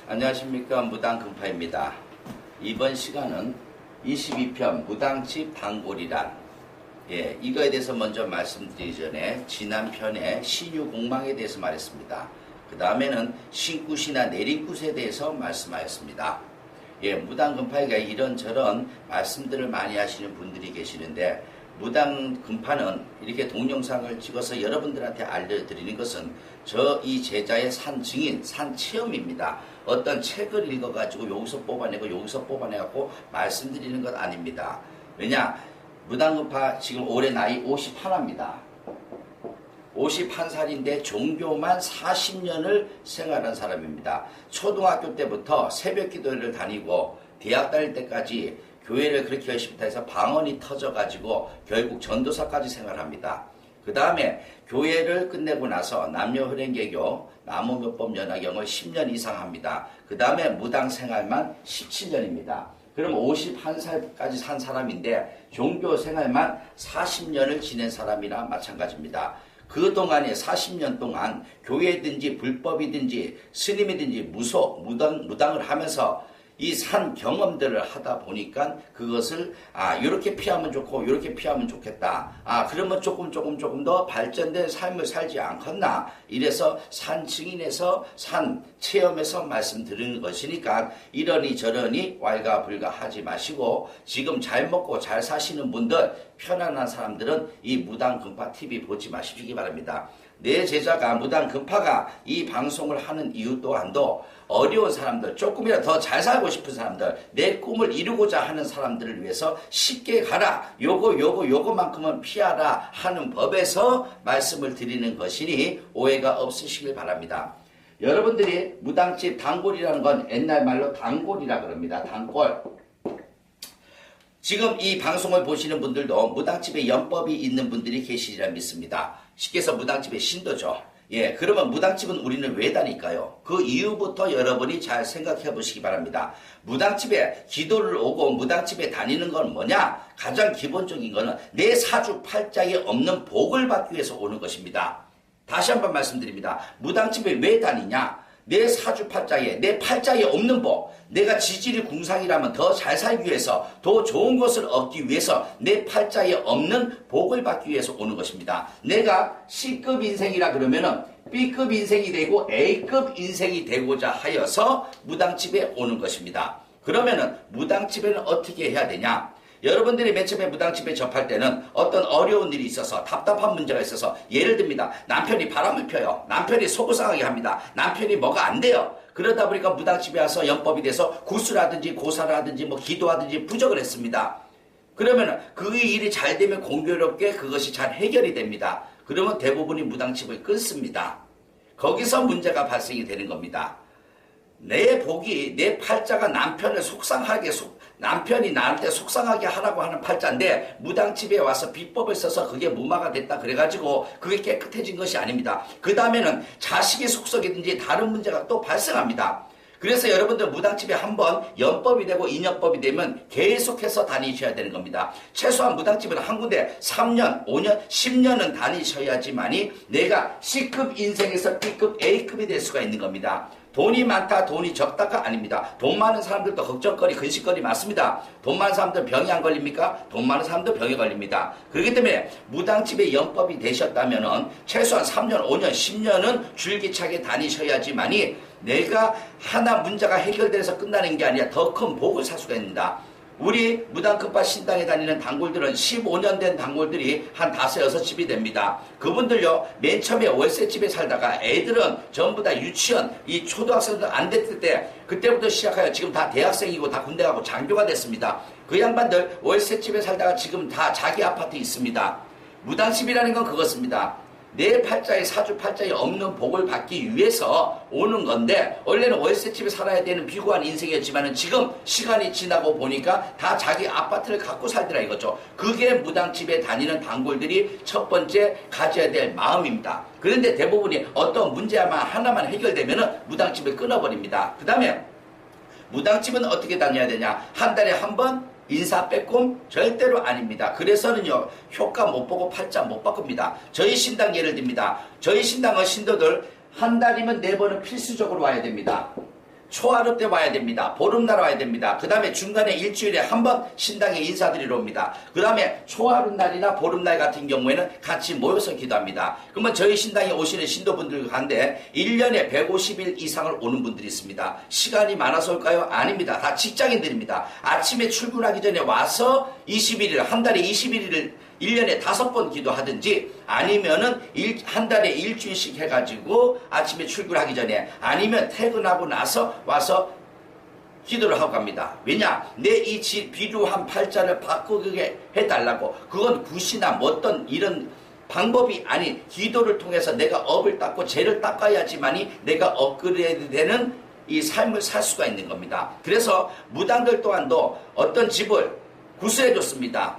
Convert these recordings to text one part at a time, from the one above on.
안녕하십니까. 무당금파입니다. 이번 시간은 22편 무당집 단골이란 이거에 대해서 먼저 말씀드리기 전에 지난 편에 신유공망에 대해서 말했습니다. 그 다음에는 신굿이나 내린굿에 대해서 말씀하였습니다. 무당금파에게 이런저런 말씀들을 많이 하시는 분들이 계시는데, 무당금파는 이렇게 동영상을 찍어서 여러분들한테 알려드리는 것은 이 제자의 산 증인, 산 체험입니다. 어떤 책을 읽어가지고 여기서 뽑아내고 여기서 뽑아내고 말씀드리는 것 아닙니다. 왜냐? 무당금파 지금 올해 나이 51입니다. 51살인데 종교만 40년을 생활한 사람입니다. 초등학교 때부터 새벽 기도회를 다니고 대학 다닐 때까지 교회를 그렇게 열심히 해서 방언이 터져가지고 결국 전도사까지 생활합니다. 그 다음에 교회를 끝내고 나서 남녀흐랭개교, 나무묘법연화경을 10년 이상 합니다. 그 다음에 무당 생활만 17년입니다. 그럼 51살까지 산 사람인데 종교 생활만 40년을 지낸 사람이나 마찬가지입니다. 그동안에 40년 동안 교회든지 불법이든지 스님이든지 무당을 하면서 이 산 경험들을 하다 보니까 그것을 이렇게 피하면 좋고 이렇게 피하면 좋겠다. 그러면 조금 더 발전된 삶을 살지 않겠나. 이래서 산 증인에서 산 체험에서 말씀드리는 것이니까 이러니 저러니 왈가불가하지 마시고 지금 잘 먹고 잘 사시는 분들, 편안한 사람들은 이 무당금파TV 보지 마시기 바랍니다. 내 제자가 무당금파가 이 방송을 하는 이유 또한도 어려운 사람들, 조금이라도 더 잘 살고 싶은 사람들, 내 꿈을 이루고자 하는 사람들을 위해서 쉽게 가라, 요거만큼은 피하라 하는 법에서 말씀을 드리는 것이니 오해가 없으시길 바랍니다. 여러분들이 무당집 단골이라는 건 옛날 말로 단골이라 그럽니다. 단골. 지금 이 방송을 보시는 분들도 무당집에 연법이 있는 분들이 계시리라 믿습니다. 쉽게 해서 무당집의 신도죠. 그러면 무당집은 우리는 왜 다닐까요? 그 이유부터 여러분이 잘 생각해 보시기 바랍니다. 무당집에 기도를 오고 무당집에 다니는 건 뭐냐? 가장 기본적인 거는 내 사주팔자에 없는 복을 받기 위해서 오는 것입니다. 다시 한번 말씀드립니다. 무당집에 왜 다니냐? 내 사주팔자에, 내 팔자에 없는 복, 내가 지질이 궁상이라면 더 잘 살기 위해서, 더 좋은 것을 얻기 위해서 내 팔자에 없는 복을 받기 위해서 오는 것입니다. 내가 C급 인생이라 그러면은 B급 인생이 되고 A급 인생이 되고자 하여서 무당집에 오는 것입니다. 그러면은 무당집에는 어떻게 해야 되냐? 여러분들이 맨 처음에 무당집에 접할 때는 어떤 어려운 일이 있어서 답답한 문제가 있어서, 예를 듭니다. 남편이 바람을 펴요. 남편이 속을 상하게 합니다. 남편이 뭐가 안 돼요. 그러다 보니까 무당집에 와서 연법이 돼서 구수라든지 고사라든지 기도하든지 부적을 했습니다. 그러면 그 일이 잘 되면 공교롭게 그것이 잘 해결이 됩니다. 그러면 대부분이 무당집을 끊습니다. 거기서 문제가 발생이 되는 겁니다. 내 복이, 내 팔자가 남편을 속상하게, 남편이 나한테 속상하게 하라고 하는 팔자인데 무당집에 와서 비법을 써서 그게 무마가 됐다 그래가지고 그게 깨끗해진 것이 아닙니다. 그 다음에는 자식의 속속이든지 다른 문제가 또 발생합니다. 그래서 여러분들 무당집에 한번 연법이 되고 인연법이 되면 계속해서 다니셔야 되는 겁니다. 최소한 무당집은 한 군데 3년, 5년, 10년은 다니셔야지만이 내가 C급 인생에서 B급, A급이 될 수가 있는 겁니다. 돈이 많다, 돈이 적다가 아닙니다. 돈 많은 사람들도 걱정거리, 근심거리 많습니다. 돈 많은 사람들 병이 안 걸립니까? 돈 많은 사람도 병이 걸립니다. 그렇기 때문에 무당집에 연법이 되셨다면은 최소한 3년, 5년, 10년은 줄기차게 다니셔야지만이 내가 하나 문제가 해결돼서 끝나는 게 아니라 더 큰 복을 살 수가 있습니다. 우리 무당금파 신당에 다니는 단골들은 15년 된 단골들이 한 5, 6집이 됩니다. 그분들요, 맨 처음에 월세집에 살다가 애들은 전부 다 유치원, 이 초등학생들 안 됐을 때, 그때부터 시작하여 지금 다 대학생이고 다 군대 가고 장교가 됐습니다. 그 양반들 월세집에 살다가 지금 다 자기 아파트 있습니다. 무당집이라는 건 그것입니다. 내 팔자에, 사주 팔자에 없는 복을 받기 위해서 오는 건데, 원래는 월세집에 살아야 되는 비구한 인생이었지만은 지금 시간이 지나고 보니까 다 자기 아파트를 갖고 살더라 이거죠. 그게 무당집에 다니는 단골들이 첫 번째 가져야 될 마음입니다. 그런데 대부분이 어떤 문제만 하나만 해결되면은 무당집을 끊어버립니다. 그 다음에 무당집은 어떻게 다녀야 되냐? 한 달에 한 번 인사 빼꼼? 절대로 아닙니다. 그래서는요, 효과 못 보고 팔자 못 바꿉니다. 저희 신당 예를 듭니다. 저희 신당의 신도들 한 달이면 4번은 필수적으로 와야 됩니다. 초하루 때 와야 됩니다. 보름날 와야 됩니다. 그 다음에 중간에 일주일에 한 번 신당에 인사드리러 옵니다. 그 다음에 초하루날이나 보름날 같은 경우에는 같이 모여서 기도합니다. 그러면 저희 신당에 오시는 신도분들 가운데 1년에 150일 이상을 오는 분들이 있습니다. 시간이 많아서 올까요? 아닙니다. 다 직장인들입니다. 아침에 출근하기 전에 와서 21일, 한 달에 21일을 1년에 5번 기도하든지 아니면은 한 달에 일주일씩 해가지고 아침에 출근하기 전에 아니면 퇴근하고 나서 와서 기도를 하고 갑니다. 왜냐? 내 이 비루한 팔자를 바꾸게 해달라고. 그건 굿이나 뭐 어떤 이런 방법이 아닌 기도를 통해서 내가 업을 닦고 죄를 닦아야지만이 내가 업그레이드 되는 이 삶을 살 수가 있는 겁니다. 그래서 무당들 또한도 어떤 집을 구슬해 줬습니다.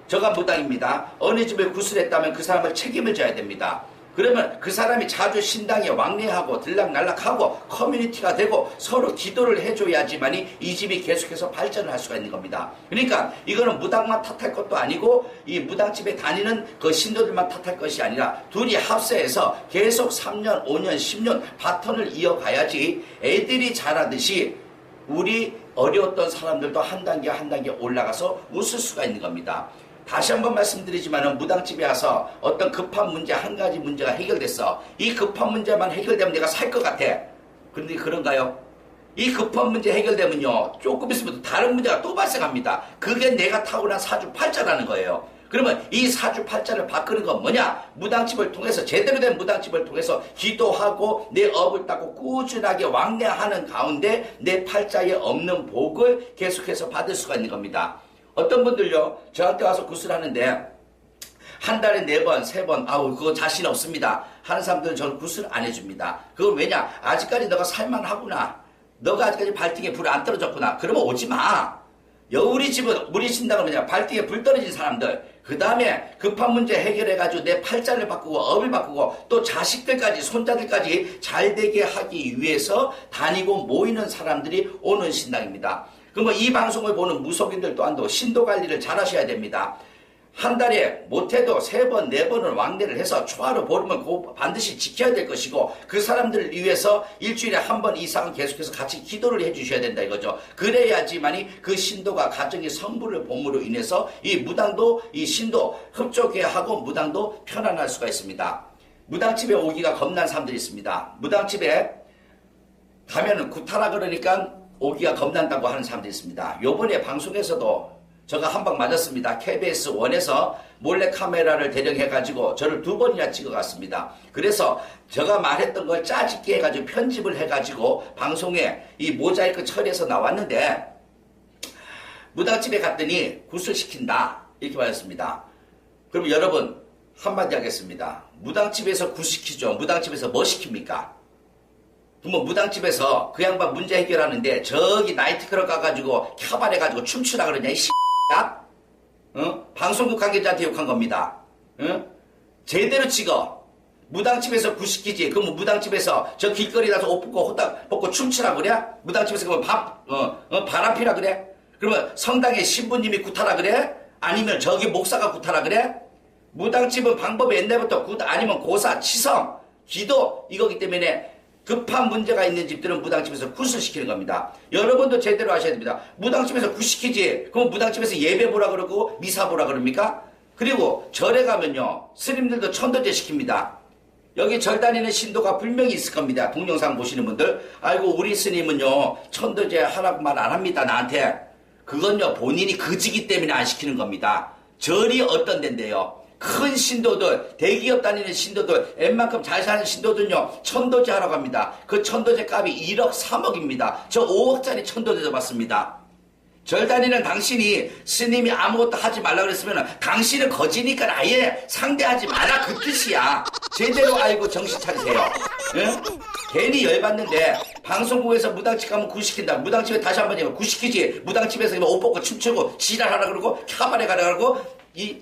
저가 무당입니다. 어느 집을 구슬했다면 그 사람을 책임을 져야 됩니다. 그러면 그 사람이 자주 신당에 왕래하고 들락날락하고 커뮤니티가 되고 서로 기도를 해줘야지만이 이 집이 계속해서 발전을 할 수가 있는 겁니다. 그러니까 이거는 무당만 탓할 것도 아니고 이 무당집에 다니는 그 신도들만 탓할 것이 아니라 둘이 합세해서 계속 3년, 5년, 10년 바톤을 이어가야지 애들이 자라듯이 우리 어려웠던 사람들도 한 단계 한 단계 올라가서 웃을 수가 있는 겁니다. 다시 한번 말씀드리지만 무당집에 와서 어떤 급한 문제 한 가지 문제가 해결됐어. 이 급한 문제만 해결되면 내가 살 것 같아. 그런데 그런가요? 이 급한 문제 해결되면요 조금 있으면 다른 문제가 또 발생합니다. 그게 내가 타고난 사주팔자라는 거예요. 그러면 이 사주팔자를 바꾸는 건 뭐냐? 무당집을 통해서 제대로 된 무당집을 통해서 기도하고 내 업을 닦고 꾸준하게 왕래하는 가운데 내 팔자에 없는 복을 계속해서 받을 수가 있는 겁니다. 어떤 분들요 저한테 와서 구슬하는데 한 달에 4번, 3번 아우 그거 자신 없습니다 하는 사람들은 저는 구슬 안 해줍니다. 그건 왜냐? 아직까지 너가 살만하구나. 너가 아직까지 발등에 불 안 떨어졌구나. 그러면 오지마. 우리 집은 우리 신당은 뭐냐? 발등에 불 떨어진 사람들, 그 다음에 급한 문제 해결해가지고 내 팔자를 바꾸고 업을 바꾸고 또 자식들까지 손자들까지 잘 되게 하기 위해서 다니고 모이는 사람들이 오는 신당입니다. 그러면 이 방송을 보는 무속인들 또한도 신도 관리를 잘 하셔야 됩니다. 한 달에 못해도 3번, 4번을 왕래를 해서 초하루 보름을 반드시 지켜야 될 것이고 그 사람들을 위해서 일주일에 한 번 이상은 계속해서 같이 기도를 해주셔야 된다 이거죠. 그래야지만이 그 신도가 가정의 성불을 봄으로 인해서 이 무당도 이 신도 흡족해 하고 무당도 편안할 수가 있습니다. 무당집에 오기가 겁난 사람들이 있습니다. 무당집에 가면은 구타라 그러니까 오기가 겁난다고 하는 사람들이 있습니다. 요번에 방송에서도 제가 한 방 맞았습니다. KBS 1에서 몰래카메라를 대령해가지고 저를 2번이나 찍어갔습니다. 그래서 제가 말했던 걸 짜집게 해가지고 편집을 해가지고 방송에 이 모자이크 처리해서 나왔는데 무당집에 갔더니 구슬시킨다 이렇게 말했습니다. 그럼 여러분 한마디 하겠습니다. 무당집에서 구슬시키죠. 무당집에서 뭐 시킵니까? 그러면 무당집에서 그 양반 문제 해결하는데 저기 나이트클럽 가가지고 캬바레가지고 춤추라 그러냐 이 야? 방송국 관계자한테 욕한 겁니다. 제대로 찍어. 무당집에서 구시키지. 그럼 무당집에서 저 길거리 나서 옷 벗고 호딱 벗고 춤추라 그래? 무당집에서 그러면 바람피라 그래? 그러면 성당에 신부님이 구타라 그래? 아니면 저기 목사가 구타라 그래? 무당집은 방법이 옛날부터 굿 아니면 고사, 치성, 기도 이거기 때문에 급한 문제가 있는 집들은 무당집에서 굿을 시키는 겁니다. 여러분도 제대로 하셔야 됩니다. 무당집에서 굿시키지. 그럼 무당집에서 예배 보라 그러고 미사 보라 그럽니까? 그리고 절에 가면요 스님들도 천도제 시킵니다. 여기 절 다니는 신도가 분명히 있을 겁니다. 동영상 보시는 분들 아이고 우리 스님은요 천도제 하라고 말 안 합니다 나한테. 그건요 본인이 그지기 때문에 안 시키는 겁니다. 절이 어떤 데인데요 큰 신도들, 대기업 다니는 신도들, 웬만큼 잘 사는 신도들은요, 천도제 하라고 합니다. 그 천도제 값이 1억 3억입니다. 저 5억짜리 천도제 잡았습니다. 절 다니는 당신이 스님이 아무것도 하지 말라 그랬으면 당신은 거지니까 아예 상대하지 마라 그 뜻이야. 제대로 알고 정신 차리세요. 응? 괜히 열받는데 방송국에서 무당집 가면 굿시킨다. 무당집에 다시 한번 얘기해. 굿시키지. 무당집에서 옷 벗고 춤추고 지랄하라 그러고 캬바레 가라 그러고 이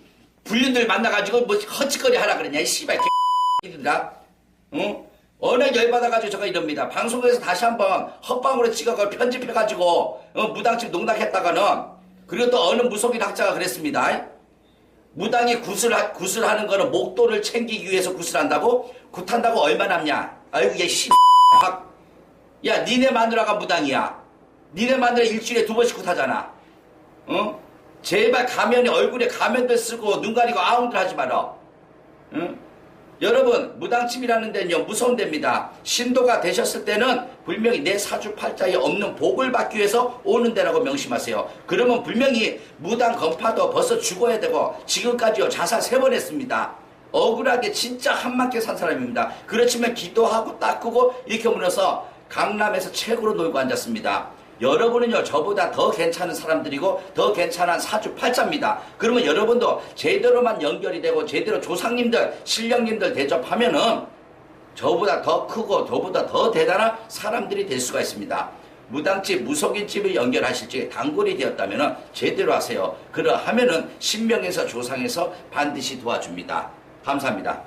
불륜들 만나가지고 뭐 헛짓거리 하라 그러냐 이 씨발 개X들아. 응? 워낙 열받아가지고 제가 이럽니다. 방송국에서 다시 한번 헛방으로 찍어가 편집해가지고 무당집 농락했다가는 그리고 또 어느 무속인 학자가 그랬습니다. 무당이 구슬하는 거는 목도를 챙기기 위해서 구슬한다고? 굿한다고 얼마 남냐? 아이고 얘 씨 야, 니네 마누라가 무당이야. 니네 마누라 일주일에 2번씩 굿하잖아. 응? 제발 가면에, 얼굴에 가면들 쓰고 눈 가리고 아웅들 하지 마라. 응? 여러분, 무당집이라는 데는요, 무서운 데입니다. 신도가 되셨을 때는 분명히 내 사주팔자에 없는 복을 받기 위해서 오는 데라고 명심하세요. 그러면 분명히 무당 건파도 벌써 죽어야 되고, 지금까지요, 자살 3번 했습니다. 억울하게 진짜 한맞게 산 사람입니다. 그렇지만 기도하고 닦고 이렇게 물어서 강남에서 최고로 놀고 앉았습니다. 여러분은요, 저보다 더 괜찮은 사람들이고 더 괜찮은 사주팔자입니다. 그러면 여러분도 제대로만 연결이 되고 제대로 조상님들, 신령님들 대접하면은 저보다 더 크고 저보다 더 대단한 사람들이 될 수가 있습니다. 무당집, 무속인집을 연결하실 적에 단골이 되었다면 제대로 하세요. 그러하면은 신명에서 조상에서 반드시 도와줍니다. 감사합니다.